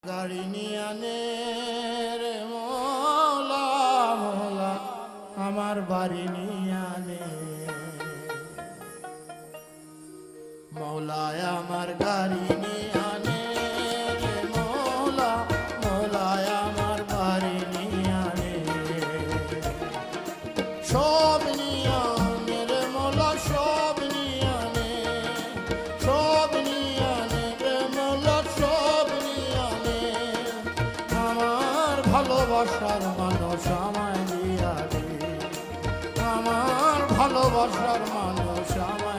গাড়ি নিয়ে আনে রে মৌলা মৌলা আমার বাড়ি নিয়ে আনে মৌলায় আমার গাড়ি নিয়ে আনে রে মৌলা মৌলায় আমার বাড়ি নিয়ে আনে সব নিয়ে আনে রে মৌলা সব নিয়ে আনে সব নিয়ে আনে রে মৌলা সব নিয়ে আনে আমার ভালোবাসার মানুষ আমায় দিয়া দে আমার ভালোবাসার মানুষ আমায়